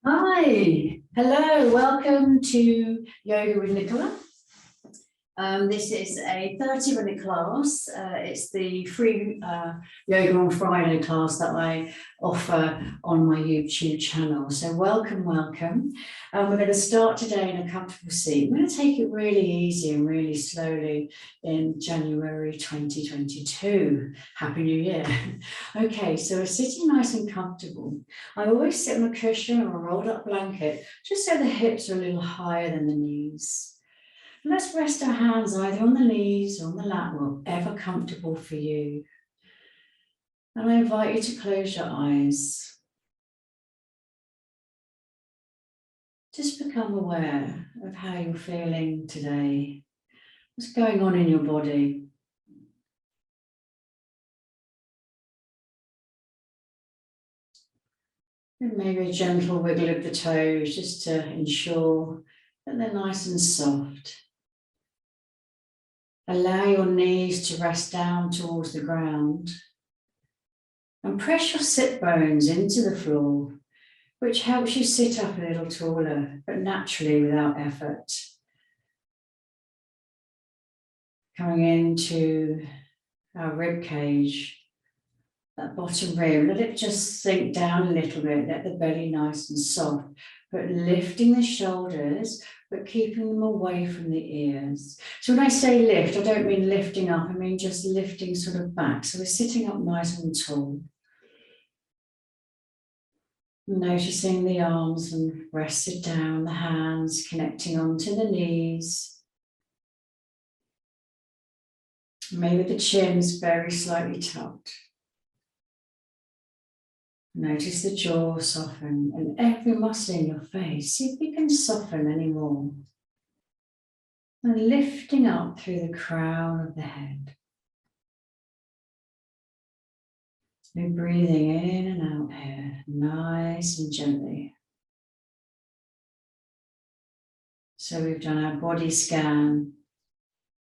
Hi, hello, welcome to Yoga with Nicola. This is a 30-minute class. It's the free Yoga on Friday class that I offer on my YouTube channel. So welcome. We're going to start today in a comfortable seat. We're going to take it really easy and really slowly in January 2022. Happy New Year. Okay, so we're sitting nice and comfortable. I always sit on a cushion or a rolled up blanket, just so the hips are a little higher than the knees. Let's rest our hands either on the knees or on the lap, whatever comfortable for you. And I invite you to close your eyes. Just become aware of how you're feeling today. What's going on in your body? And maybe a gentle wiggle of the toes just to ensure that they're nice and soft. Allow your knees to rest down towards the ground. And press your sit bones into the floor, which helps you sit up a little taller, but naturally without effort. Coming into our rib cage, that bottom rib, let it just sink down a little bit, let the belly nice and soft, but lifting the shoulders, but keeping them away from the ears. So when I say lift, I don't mean lifting up, I mean just lifting sort of back. So we're sitting up nice and tall. Noticing the arms and rested down, the hands connecting onto the knees. Maybe the chin's very slightly tucked. Notice the jaw soften and every muscle in your face. See if you can soften any more. And lifting up through the crown of the head. We're breathing in and out here, nice and gently. So we've done our body scan.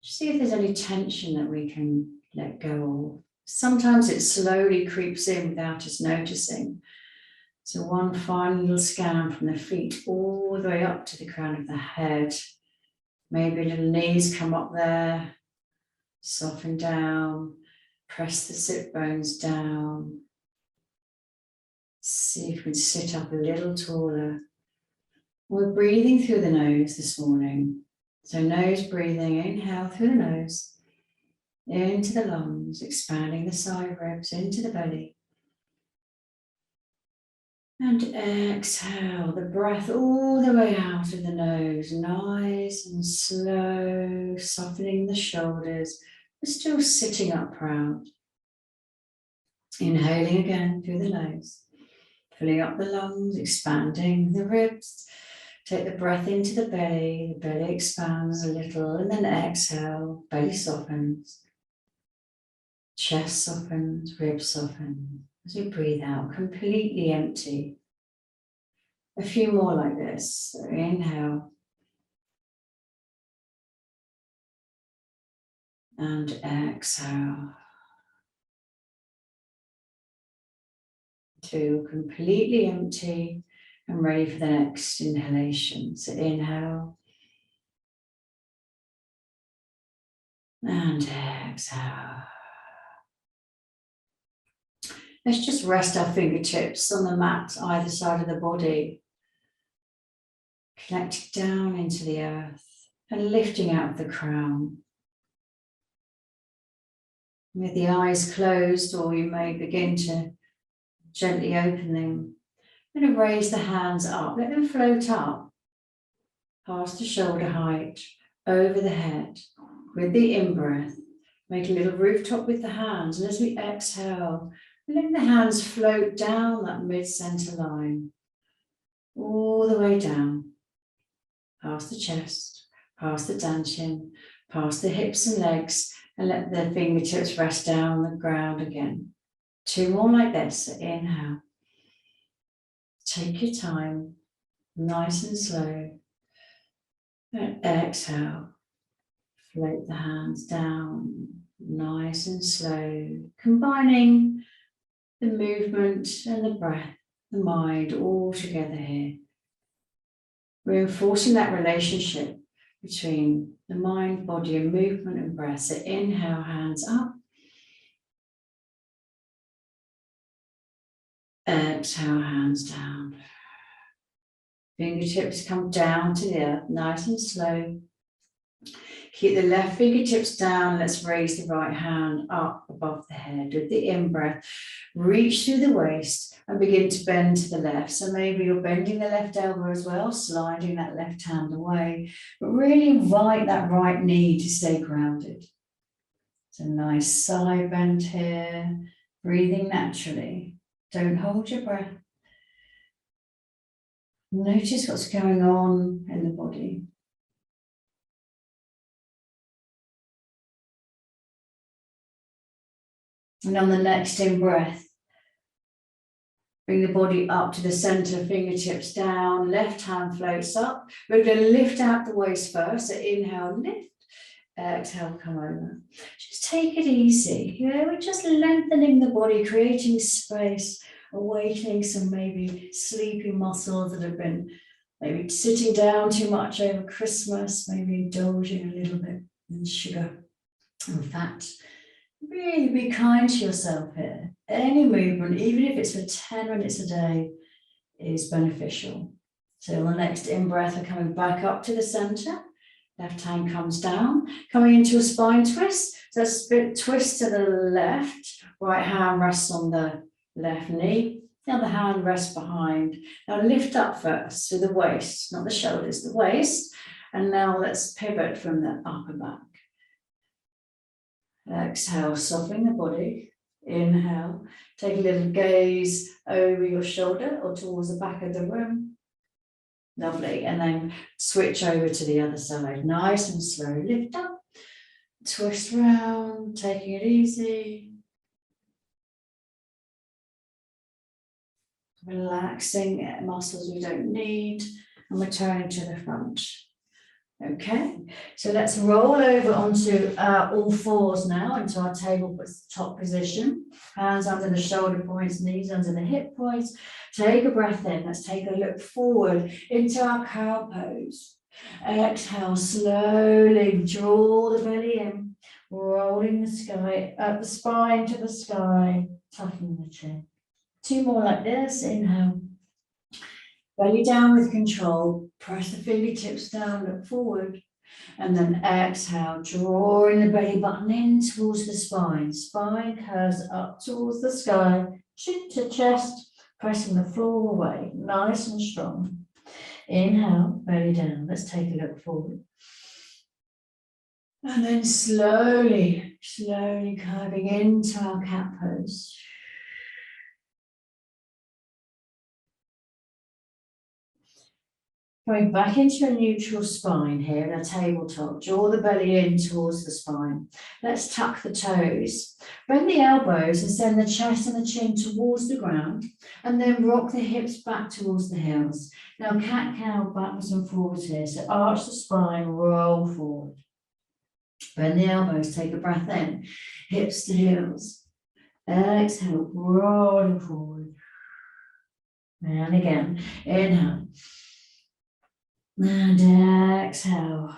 See if there's any tension that we can let go of. Sometimes it slowly creeps in without us noticing. So one final little scan from the feet all the way up to the crown of the head. Maybe little knees come up there, soften down, press the sit bones down. See if we can sit up a little taller. We're breathing through the nose this morning. So nose breathing, inhale through the nose, into the lungs, expanding the side ribs, into the belly. And exhale the breath all the way out of the nose, nice and slow, softening the shoulders, but still sitting up proud. Inhaling again through the nose, filling up the lungs, expanding the ribs. Take the breath into the belly expands a little, and then exhale, belly softens, chest softens, ribs soften. As we breathe out, completely empty. A few more like this. So inhale. And exhale. Feel completely empty and ready for the next inhalation. So inhale. And exhale. Let's just rest our fingertips on the mat either side of the body. Connecting down into the earth and lifting out of the crown. With the eyes closed, or you may begin to gently open them. I'm going to raise the hands up, let them float up, past the shoulder height, over the head. With the in-breath, make a little rooftop with the hands, and as we exhale, let the hands float down that mid-center line, all the way down, past the chest, past the danchin, past the hips and legs, and let the fingertips rest down the ground again. Two more like this. So inhale. Take your time, nice and slow. And exhale. Float the hands down, nice and slow. Combining the movement and the breath, the mind all together here. reinforcing that relationship between the mind, body, and movement and breath. So inhale, hands up. Exhale, hands down. Fingertips come down to the earth, nice and slow. Keep the left fingertips down. Let's raise the right hand up above the head. With the in-breath, reach through the waist and begin to bend to the left. So maybe you're bending the left elbow as well, sliding that left hand away. But really invite that right knee to stay grounded. It's a nice side bend here. Breathing naturally. Don't hold your breath. Notice what's going on in the body. And on the next in-breath, bring the body up to the center, fingertips down, left hand floats up. We're going to lift out the waist first. So inhale, lift. Exhale, come over. Just take it easy. We're just lengthening the body, creating space, awakening some maybe sleepy muscles that have been maybe sitting down too much over Christmas, maybe indulging a little bit in sugar and fat. Really be kind to yourself here. Any movement, even if it's for 10 minutes a day, is beneficial. So on the next in-breath, we're coming back up to the center. Left hand comes down, coming into a spine twist. So a split twist to the left. Right hand rests on the left knee. The other hand rests behind. Now lift up first to the waist, not the shoulders, the waist. And now let's pivot from the upper back. Exhale, soften the body. Inhale, take a little gaze over your shoulder or towards the back of the room. Lovely. And then switch over to the other side. Nice and slow. Lift up, twist round, taking it easy. Relaxing muscles we don't need. And we're turning to the front. Okay, so let's roll over onto all fours now into our tabletop position. Hands under the shoulder points, knees under the hip points. Take a breath in. Let's take a look forward into our cow pose. Exhale, slowly draw the belly in, rolling the sky up the spine to the sky, tucking the chin. Two more like this. Inhale. Belly down with control, press the fingertips down, look forward, and then exhale, drawing the belly button in towards the spine. Spine curves up towards the sky, chin to chest, pressing the floor away, nice and strong. Inhale, belly down. Let's take a look forward. And then slowly curving into our cat pose. Going back into a neutral spine here in a tabletop. Draw the belly in towards the spine. Let's tuck the toes. Bend the elbows and send the chest and the chin towards the ground. And then rock the hips back towards the heels. Now cat-cow backwards and forwards here. So arch the spine, roll forward. Bend the elbows, take a breath in. Hips to heels. Exhale, rolling forward. And again, inhale. And exhale,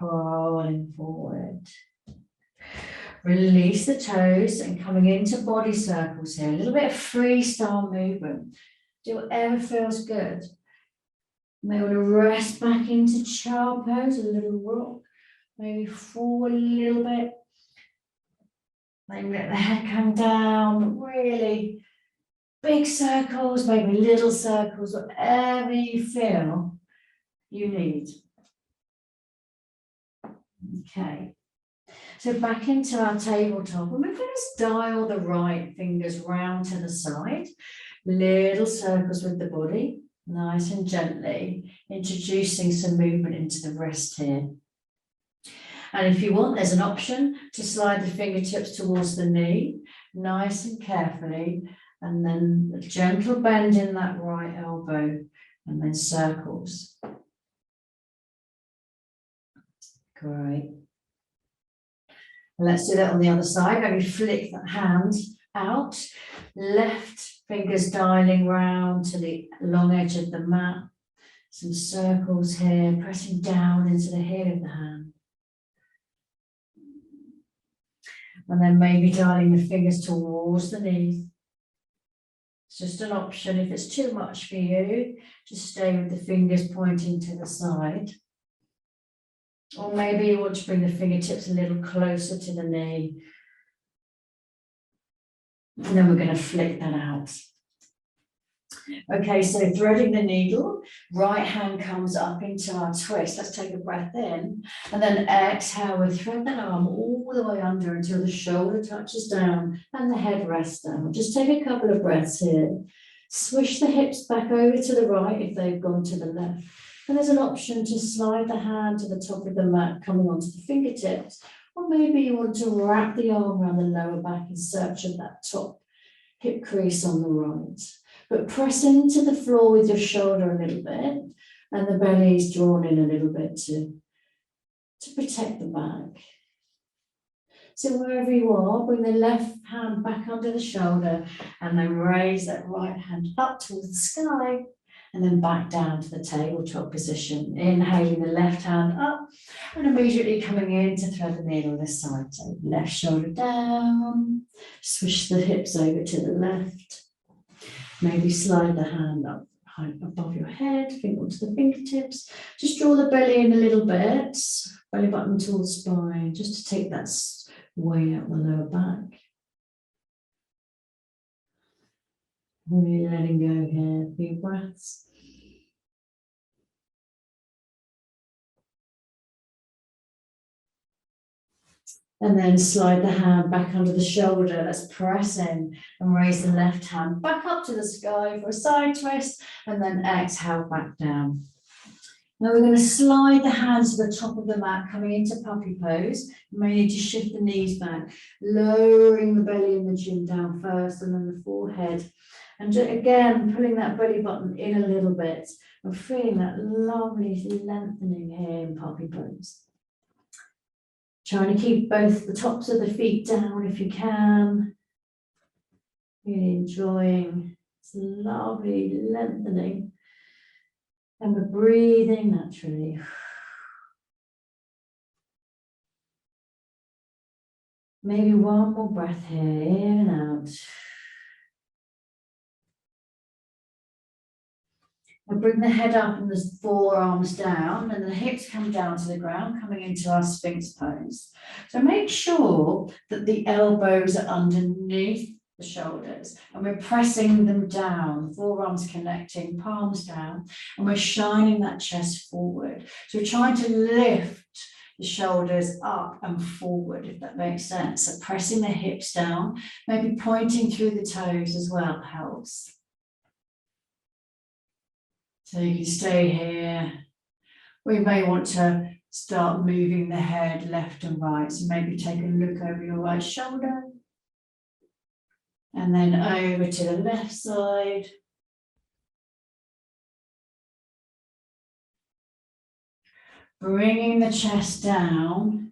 rolling forward. Release the toes and coming into body circles here. A little bit of freestyle movement. Do whatever feels good. You may want to rest back into child pose, a little rock. Maybe forward a little bit. Maybe let the head come down. Really big circles, maybe little circles, whatever you feel you need. Okay, so back into our tabletop, and we're going to dial the right fingers round to the side, little circles with the body, nice and gently, introducing some movement into the wrist here. And if you want, there's an option to slide the fingertips towards the knee, nice and carefully, and then a gentle bend in that right elbow, and then circles. Great. Let's do that on the other side. Maybe flick that hand out. Left fingers dialing round to the long edge of the mat. Some circles here, pressing down into the heel of the hand. And then maybe dialing the fingers towards the knees. It's just an option. If it's too much for you, just stay with the fingers pointing to the side. Or maybe you want to bring the fingertips a little closer to the knee. And then we're going to flick that out. Okay, so threading the needle, right hand comes up into our twist. Let's take a breath in, and then exhale. We thread that arm all the way under until the shoulder touches down and the head rests down. Just take a couple of breaths here. Swish the hips back over to the right if they've gone to the left. And there's an option to slide the hand to the top of the mat, coming onto the fingertips. Or maybe you want to wrap the arm around the lower back in search of that top hip crease on the right. But press into the floor with your shoulder a little bit, and the belly is drawn in a little bit to protect the back. So wherever you are, bring the left hand back under the shoulder, and then raise that right hand up towards the sky, and then back down to the tabletop position. Inhaling the left hand up, and immediately coming in to thread the needle this side. So left shoulder down, swish the hips over to the left. Maybe slide the hand up above your head, finger onto the fingertips. Just draw the belly in a little bit, belly button towards spine, just to take that weight out the lower back. Really letting go here, few breaths. And then slide the hand back under the shoulder. Let's press in and raise the left hand back up to the sky for a side twist, and then exhale back down. Now we're going to slide the hands to the top of the mat, coming into puppy pose. You may need to shift the knees back, lowering the belly and the chin down first, and then the forehead. And again, pulling that belly button in a little bit, and feeling that lovely lengthening here in puppy pose. Trying to keep both the tops of the feet down if you can. Really enjoying this lovely lengthening. And we're breathing naturally. Maybe one more breath here, in and out. We'll bring the head up and the forearms down, and the hips come down to the ground, coming into our sphynx pose. So make sure that the elbows are underneath the shoulders, and we're pressing them down, forearms connecting, palms down, and we're shining that chest forward. So we're trying to lift the shoulders up and forward, if that makes sense. So pressing the hips down, maybe pointing through the toes as well helps. So you can stay here. We may want to start moving the head left and right. So maybe take a look over your right shoulder. And then over to the left side. Bringing the chest down.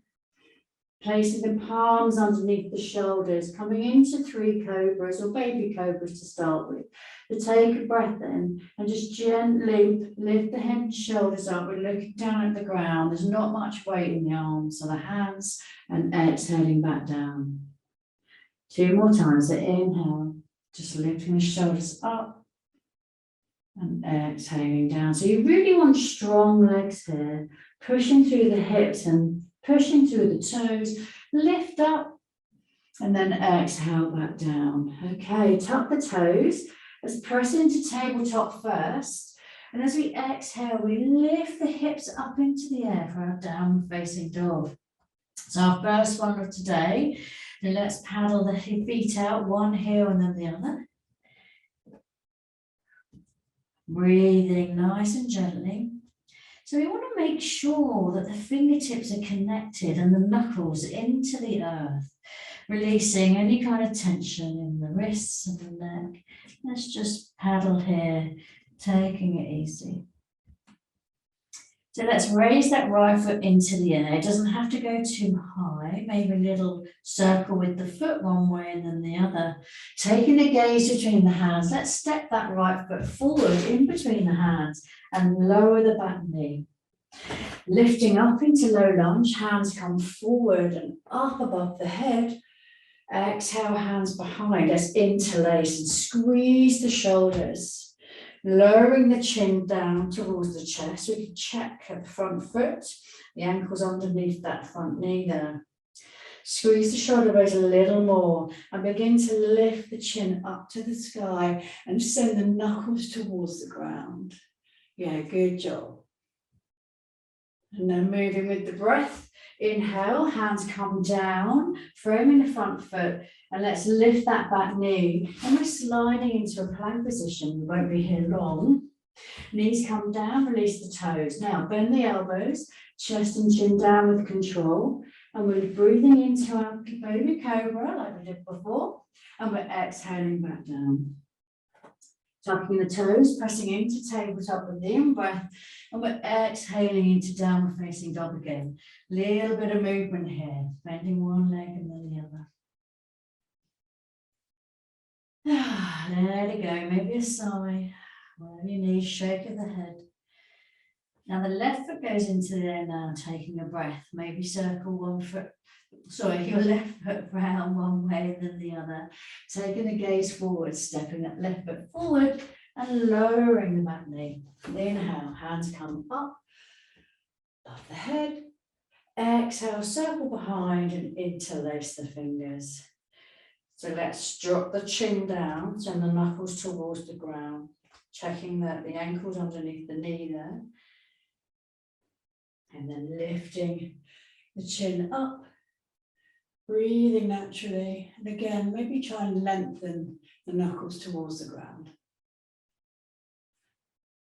Placing the palms underneath the shoulders. Coming into 3 cobras or baby cobras to start with. So take a breath in and just gently lift the head and shoulders up. We're looking down at the ground. There's not much weight in the arms, so the hands, and exhaling back down. 2 more times. So inhale, just lifting the shoulders up and exhaling down. So you really want strong legs here, pushing through the hips and pushing through the toes. Lift up and then exhale back down. Okay, tuck the toes. Let's press into tabletop first. And as we exhale, we lift the hips up into the air for our downward facing dog. So our first one of today. Then let's paddle the feet out, one heel and then the other. Breathing nice and gently. So we want to make sure that the fingertips are connected and the knuckles into the earth, releasing any kind of tension in the wrists and the neck. Let's just paddle here, taking it easy. So let's raise that right foot into the air. It doesn't have to go too high, maybe a little circle with the foot one way and then the other. Taking the gaze between the hands, let's step that right foot forward in between the hands and lower the back knee. Lifting up into low lunge, hands come forward and up above the head. Exhale, hands behind. Let's interlace and squeeze the shoulders. Lowering the chin down towards the chest. We can check at the front foot, the ankles underneath that front knee there. Squeeze the shoulder blades a little more and begin to lift the chin up to the sky and send the knuckles towards the ground. Yeah, good job. And then moving with the breath. Inhale, hands come down, framing the front foot, and let's lift that back knee. And we're sliding into a plank position. We won't be here long. Knees come down, release the toes. Now bend the elbows, chest and chin down with control. And we're breathing into our baby cobra like we did before. And we're exhaling back down. Tucking the toes, pressing into tabletop with the in-breath, and we're exhaling into downward facing dog again. Little bit of movement here, bending one leg and then the other. Let it go, maybe a sigh. Roll your knees, shake of the head. Now the left foot goes into there now, taking a breath. Maybe circle one foot, your left foot round one way and then the other. Taking the gaze forward, stepping that left foot forward and lowering the back knee. Inhale, hands come up, above the head. Exhale, circle behind and interlace the fingers. So let's drop the chin down, send the knuckles towards the ground. Checking that the ankles underneath the knee there. And then lifting the chin up. Breathing naturally, and again, maybe try and lengthen the knuckles towards the ground.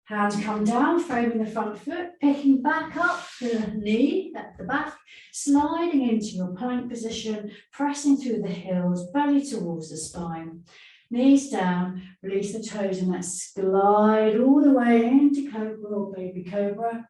Hands come down, framing the front foot, picking back up the knee at the back, sliding into your plank position, pressing through the heels, belly towards the spine. Knees down, release the toes, and let's glide all the way into cobra or baby cobra.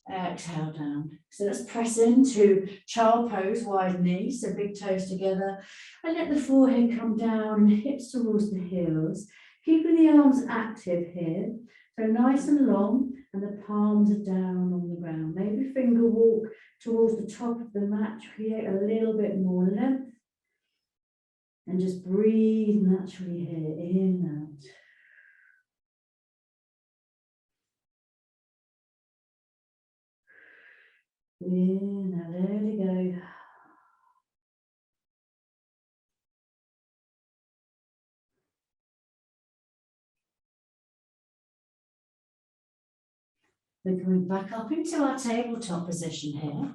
Exhale down. So let's press into child pose, wide knees, so big toes together. And let the forehead come down, hips towards the heels. Keeping the arms active here. So nice and long, and the palms are down on the ground. Maybe finger walk towards the top of the mat, create a little bit more length. And just breathe naturally here, in and out. Now there we go. We're coming back up into our tabletop position here.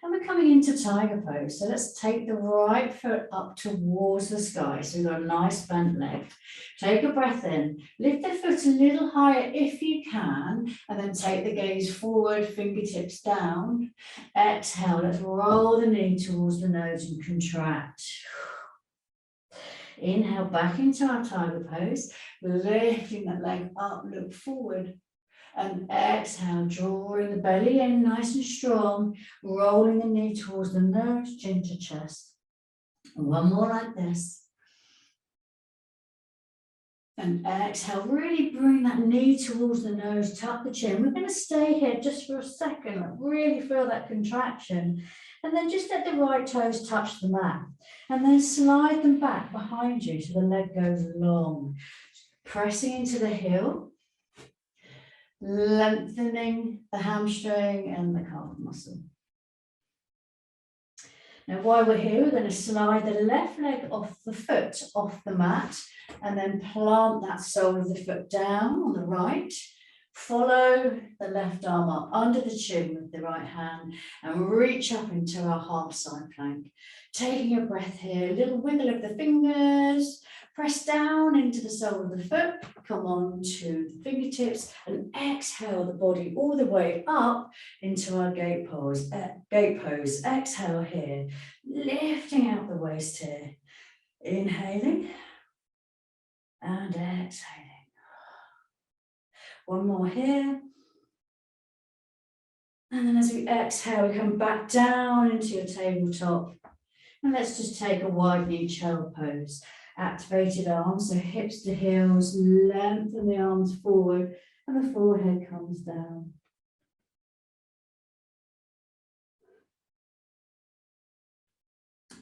And we're coming into tiger pose. So let's take the right foot up towards the sky. So we've got a nice bent leg. Take a breath in. Lift the foot a little higher if you can. And then take the gaze forward, fingertips down. Exhale, let's roll the knee towards the nose and contract. Inhale back into our tiger pose. Lifting that leg up, look forward. And exhale, drawing the belly in nice and strong, rolling the knee towards the nose, chin to chest. And one more like this. And exhale, really bring that knee towards the nose, tuck the chin. We're going to stay here just for a second, really feel that contraction. And then just let the right toes touch the mat. And then slide them back behind you so the leg goes long. Pressing into the heel. Lengthening the hamstring and the calf muscle. Now while we're here, we're going to slide the left leg off the foot, off the mat, and then plant that sole of the foot down on the right. Follow the left arm up under the chin with the right hand and reach up into our half side plank. Taking a breath here, a little wiggle of the fingers. Press down into the sole of the foot, come on to the fingertips and exhale the body all the way up into our gate pose. Exhale here, lifting out the waist here. Inhaling and exhaling. One more here. And then as we exhale, we come back down into your tabletop. And let's just take a wide knee child pose. Activated arms, so hips to heels, lengthen the arms forward and the forehead comes down.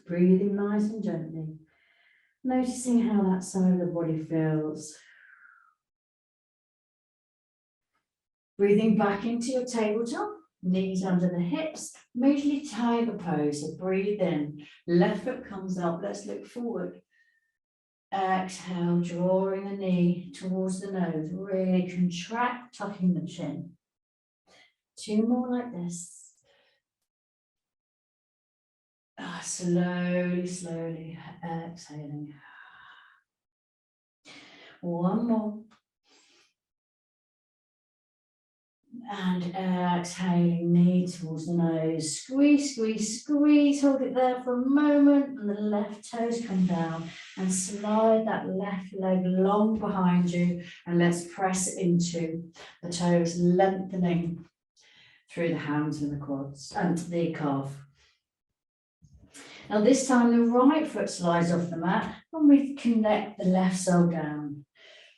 Breathing nice and gently, noticing how that side of the body feels. Breathing back into your tabletop, knees under the hips, immediately tiger pose. So breathe in, left foot comes up, let's look forward. Exhale, drawing the knee towards the nose, really contract, tucking the chin. 2 more like this. Slowly, slowly exhaling. 1 more. And exhaling, knee towards the nose. Squeeze, squeeze, squeeze. Hold it there for a moment. And the left toes come down. And slide that left leg long behind you. And let's press into the toes, lengthening through the hands and the quads and the calf. Now this time the right foot slides off the mat. And we connect the left sole down.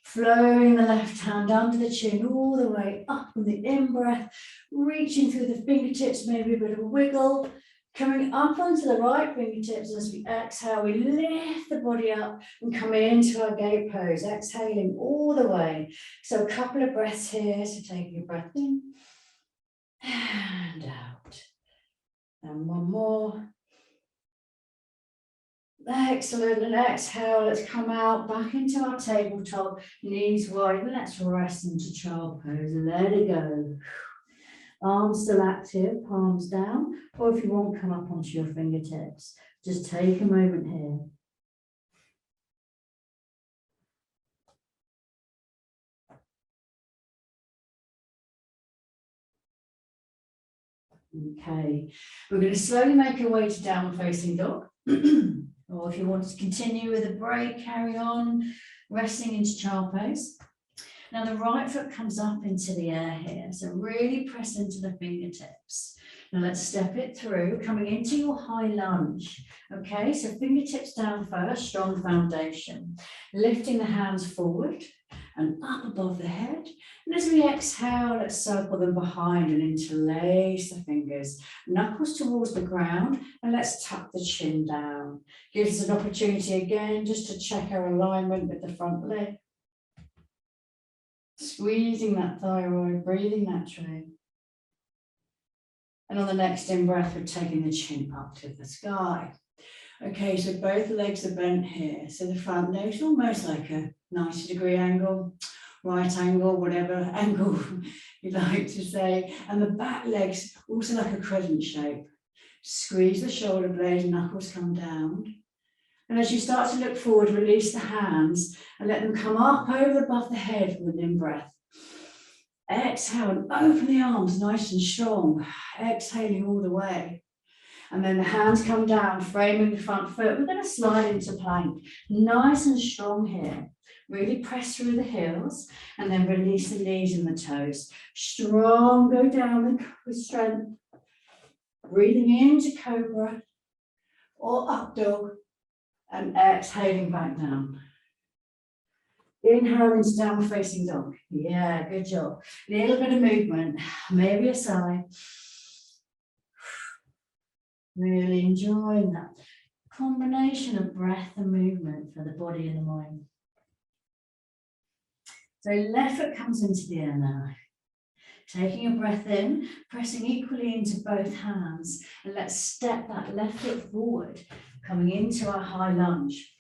Flowing the left hand under the chin all the way up on the in-breath, reaching through the fingertips, maybe a bit of a wiggle, coming up onto the right fingertips as we exhale, we lift the body up and come into our gate pose, exhaling all the way. So a couple of breaths here, so taking a breath in and out. And 1 more. Excellent, and exhale, let's come out back into our tabletop, knees wide, and let's rest into child pose, let it go. Arms still active, palms down, or if you want, come up onto your fingertips. Just take a moment here. Okay, we're going to slowly make our way to downward facing dog. Or if you want to continue with a break, carry on, resting into child pose. Now the right foot comes up into the air here, so really press into the fingertips. Now let's step it through, coming into your high lunge. Okay, so fingertips down first, strong foundation. Lifting the hands forward and up above the head. And as we exhale, let's circle them behind and interlace the fingers. Knuckles towards the ground, and let's tuck the chin down. Gives us an opportunity again just to check our alignment with the front leg. Squeezing that thyroid, breathing naturally. And on the next in-breath, we're taking the chin up to the sky. Okay, so both legs are bent here. So the front leg's almost like a 90-degree angle, right angle, whatever angle you like to say. And the back leg's also like a crescent shape. Squeeze the shoulder blades, knuckles come down. And as you start to look forward, release the hands and let them come up over above the head with an in-breath. Exhale and open the arms nice and strong, exhaling all the way. And then the hands come down, framing the front foot. We're going to slide into plank, nice and strong here. Really press through the heels and then release the knees and the toes. Strong, go down with strength. Breathing into cobra or up dog and exhaling back down. Inhale into downward facing dog. Yeah, good job. Little bit of movement, maybe a sigh. Really enjoying that combination of breath and movement for the body and the mind. So left foot comes into the air now. Taking a breath in, pressing equally into both hands, and let's step that left foot forward, coming into our high lunge.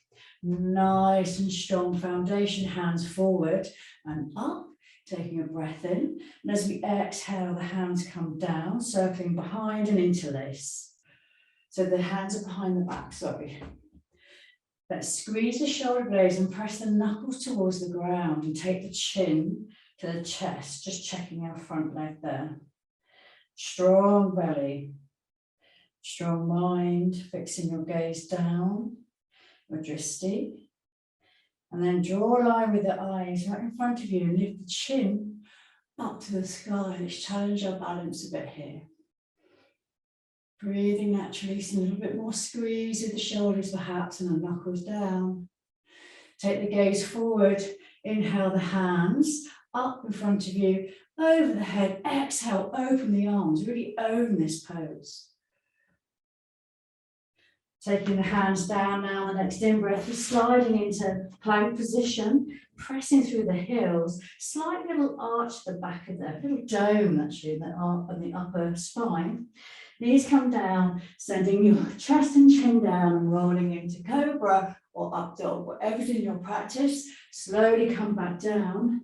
Nice and strong foundation, hands forward and up, taking a breath in. And as we exhale, the hands come down, circling behind and interlace. So the hands are behind the back, sorry. Let's squeeze the shoulder blades and press the knuckles towards the ground and take the chin to the chest, just checking our front leg there. Strong belly, strong mind, fixing your gaze down. Or drishti, and then draw a line with the eyes right in front of you and lift the chin up to the sky. Let's challenge our balance a bit here. Breathing naturally, so a little bit more squeeze with the shoulders perhaps and the knuckles down. Take the gaze forward, inhale the hands up in front of you, over the head. Exhale, open the arms, really own this pose. Taking the hands down now, the next in-breath, you're sliding into plank position, pressing through the heels, slight little arch at the back of the little dome actually on the upper spine. Knees come down, sending your chest and chin down and rolling into cobra or up dog, whatever's in your practice. Slowly come back down.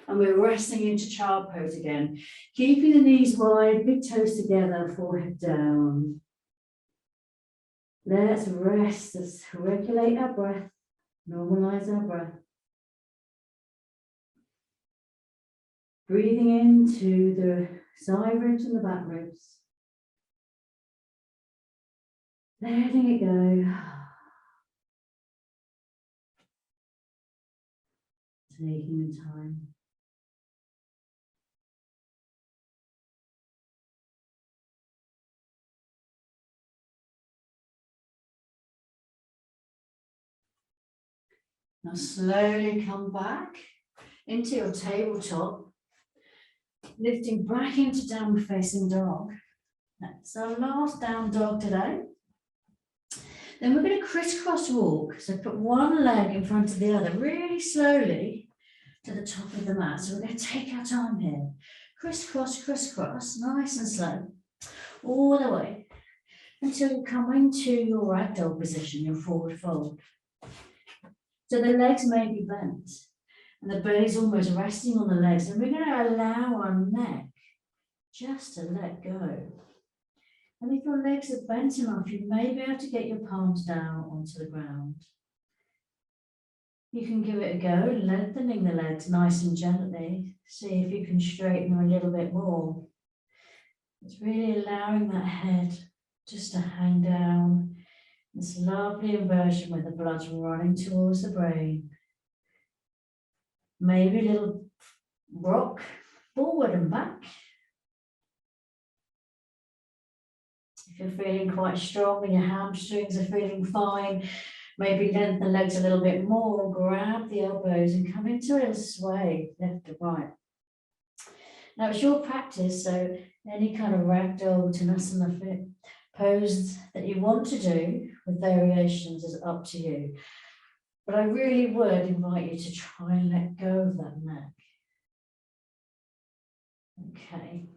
And we're resting into child pose again. Keeping the knees wide, big toes together, forehead down. Let's rest, let's regulate our breath, normalize our breath. Breathing into the side ribs and the back ribs. Letting it go. Taking the time. Now slowly come back into your tabletop, lifting back into downward facing dog. That's our last down dog today. Then we're going to crisscross walk. So put one leg in front of the other, really slowly to the top of the mat. So we're going to take our time here. Crisscross, crisscross, nice and slow, all the way until you come into your ragdoll position, your forward fold. So the legs may be bent and the belly's almost resting on the legs, and we're going to allow our neck just to let go. And if your legs are bent enough, you may be able to get your palms down onto the ground. You can give it a go, lengthening the legs nice and gently. See if you can straighten them a little bit more. It's really allowing that head just to hang down. This lovely inversion where the blood's running towards the brain. Maybe a little rock forward and back. If you're feeling quite strong and your hamstrings are feeling fine, maybe lengthen the legs a little bit more, grab the elbows and come into a little sway, left to right. Now it's your practice, so any kind of ragdoll, tanasana pose that you want to do with variations is up to you. But I really would invite you to try and let go of that neck. Okay.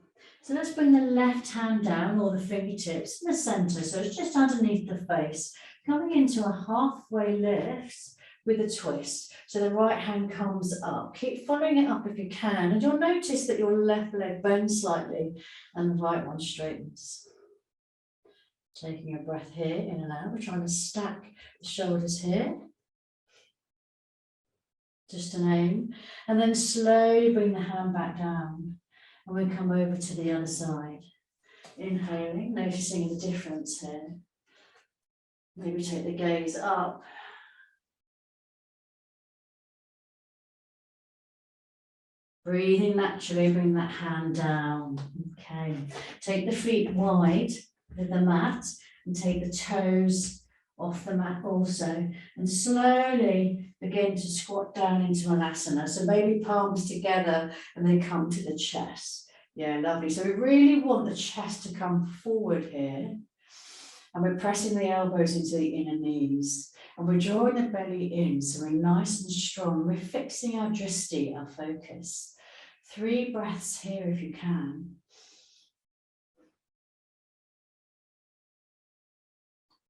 So let's bring the left hand down, or the fingertips in the center. So it's just underneath the face, coming into a halfway lift with a twist. So the right hand comes up. Keep following it up if you can. And you'll notice that your left leg bends slightly and the right one straightens. Taking a breath here, in and out. We're trying to stack the shoulders here. Just an aim. And then slowly bring the hand back down. And we come over to the other side. Inhaling, noticing the difference here. Maybe take the gaze up. Breathing naturally, bring that hand down. Okay. Take the feet wide with the mat and take the toes off the mat also. And slowly begin to squat down into an asana. So maybe palms together and then come to the chest. Yeah, lovely. So we really want the chest to come forward here. And we're pressing the elbows into the inner knees. And we're drawing the belly in, so we're nice and strong. We're fixing our dristi, our focus. 3 breaths here if you can.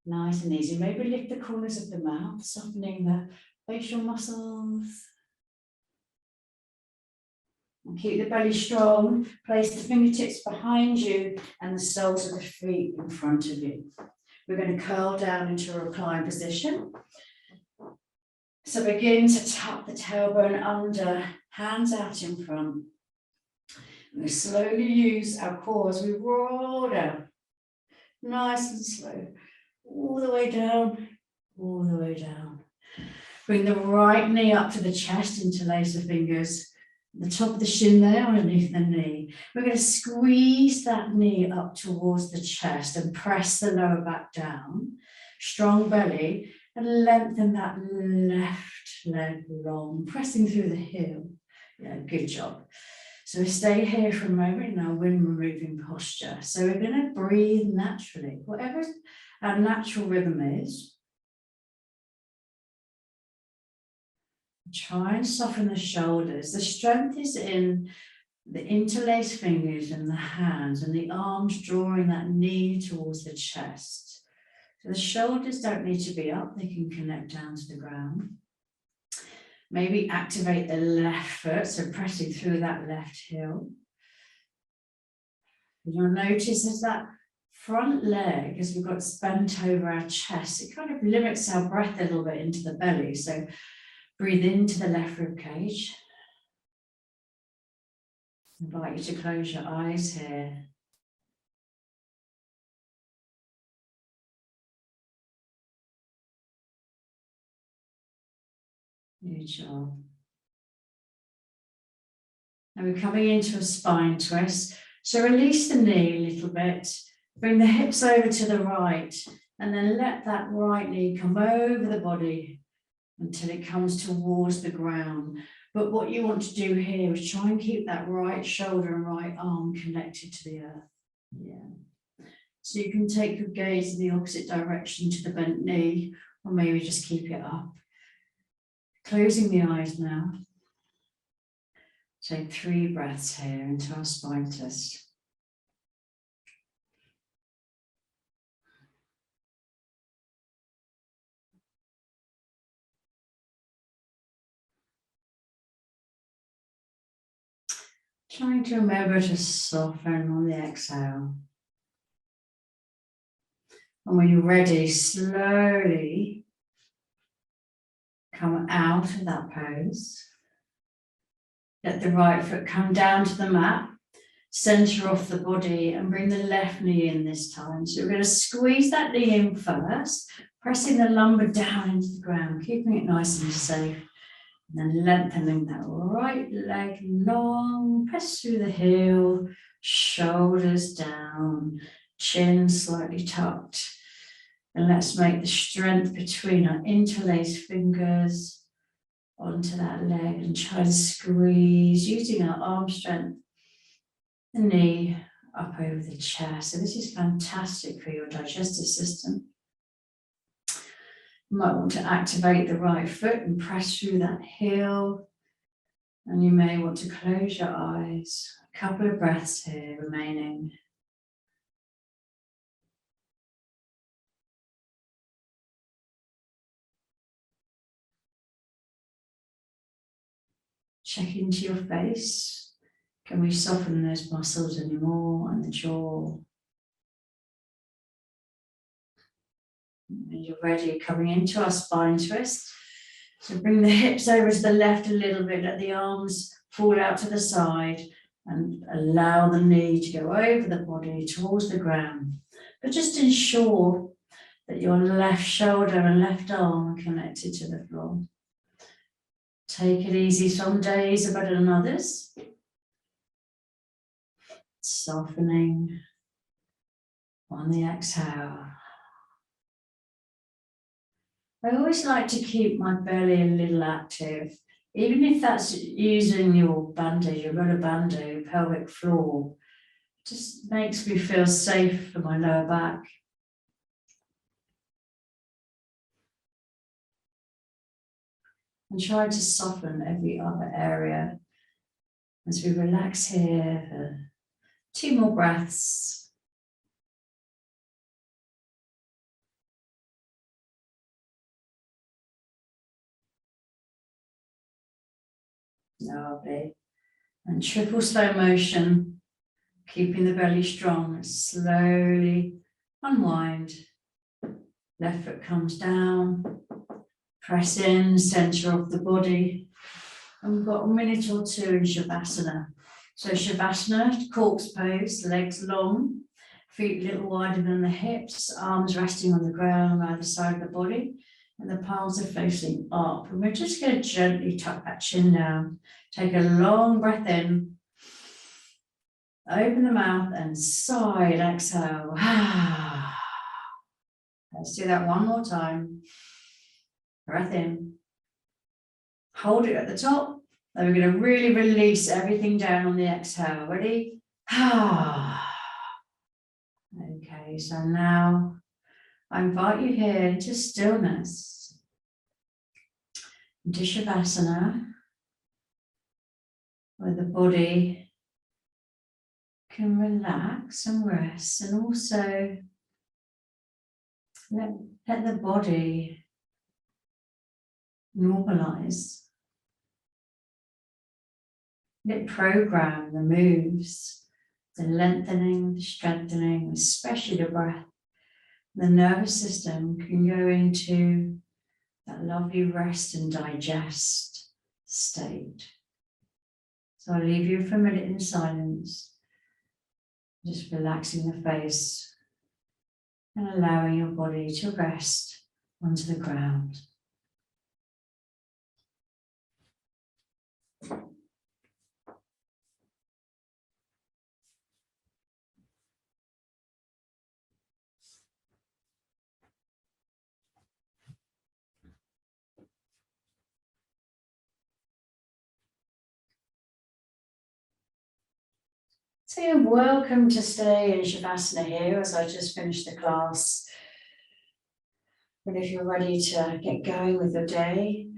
Nice and easy. Maybe lift the corners of the mouth, softening the facial muscles. And keep the belly strong. Place the fingertips behind you and the soles of the feet in front of you. We're going to curl down into a reclined position. So begin to tuck the tailbone under, hands out in front. We slowly use our core as we roll down. Nice and slow. All the way down, all the way down. Bring the right knee up to the chest, interlace the fingers. The top of the shin there, underneath the knee. We're going to squeeze that knee up towards the chest and press the lower back down. Strong belly, and lengthen that left leg long, pressing through the heel. Yeah, good job. So stay here for a moment in our wind removing posture. So we're going to breathe naturally, whatever our natural rhythm is. Try and soften the shoulders. The strength is in the interlaced fingers and the hands and the arms drawing that knee towards the chest. So the shoulders don't need to be up, they can connect down to the ground. Maybe activate the left foot, so pressing through that left heel. You'll notice as that front leg, as we've got bent over our chest, it kind of limits our breath a little bit into the belly. So breathe into the left rib cage. Invite you to close your eyes here. Good job. Now we're coming into a spine twist. So release the knee a little bit. Bring the hips over to the right. And then let that right knee come over the body until it comes towards the ground. But what you want to do here is try and keep that right shoulder and right arm connected to the earth. Yeah. So you can take your gaze in the opposite direction to the bent knee, or maybe just keep it up. Closing the eyes now. Take 3 breaths here into our spine twist. Trying to remember to soften on the exhale. And when you're ready, slowly come out of that pose. Let the right foot come down to the mat, center off the body and bring the left knee in this time. So we're going to squeeze that knee in first, pressing the lumbar down into the ground, keeping it nice and safe. And then lengthening that right leg long, press through the heel, shoulders down, chin slightly tucked. And let's make the strength between our interlaced fingers onto that leg and try and squeeze using our arm strength, the knee up over the chest. So this is fantastic for your digestive system. You might want to activate the right foot and press through that heel. And you may want to close your eyes. A couple of breaths here remaining. Check into your face. Can we soften those muscles anymore and the jaw? When you're ready, coming into our spine twist. So bring the hips over to the left a little bit, let the arms fall out to the side and allow the knee to go over the body towards the ground. But just ensure that your left shoulder and left arm are connected to the floor. Take it easy. Some days are better than others. Softening on the exhale. I always like to keep my belly a little active, even if that's using your bandage, your rubber bandage, pelvic floor. It just makes me feel safe for my lower back. And try to soften every other area as we relax here for 2 more breaths. Lovely. And triple slow motion, keeping the belly strong. Slowly unwind. Left foot comes down. Press in, center of the body. And we've got a minute or 2 in Shavasana. So Shavasana, corpse pose, legs long, feet a little wider than the hips, arms resting on the ground on either side of the body. And the palms are facing up. And we're just going to gently tuck that chin down. Take a long breath in. Open the mouth and side exhale. Let's do that one more time. Breath in. Hold it at the top. Then we're going to really release everything down on the exhale. Ready? Okay, so now I invite you here into stillness, into Shavasana, where the body can relax and rest, and also let the body normalize. Let program the moves, the lengthening, the strengthening, especially the breath. The nervous system can go into that lovely rest and digest state. So I'll leave you for a minute in silence, just relaxing the face and allowing your body to rest onto the ground. So you're welcome to stay in Shavasana here as I just finished the class. But if you're ready to get going with your day,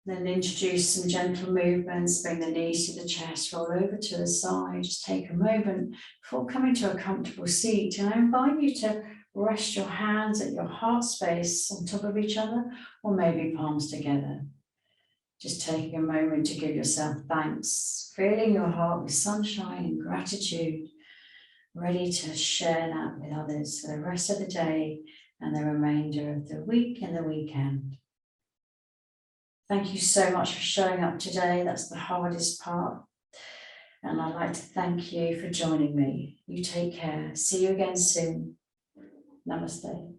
then introduce some gentle movements, bring the knees to the chest, roll over to the side, just take a moment before coming to a comfortable seat. And I invite you to rest your hands at your heart space on top of each other, or maybe palms together. Just taking a moment to give yourself thanks, filling your heart with sunshine and gratitude, ready to share that with others for the rest of the day and the remainder of the week and the weekend. Thank you so much for showing up today. That's the hardest part. And I'd like to thank you for joining me. You take care. See you again soon. Namaste.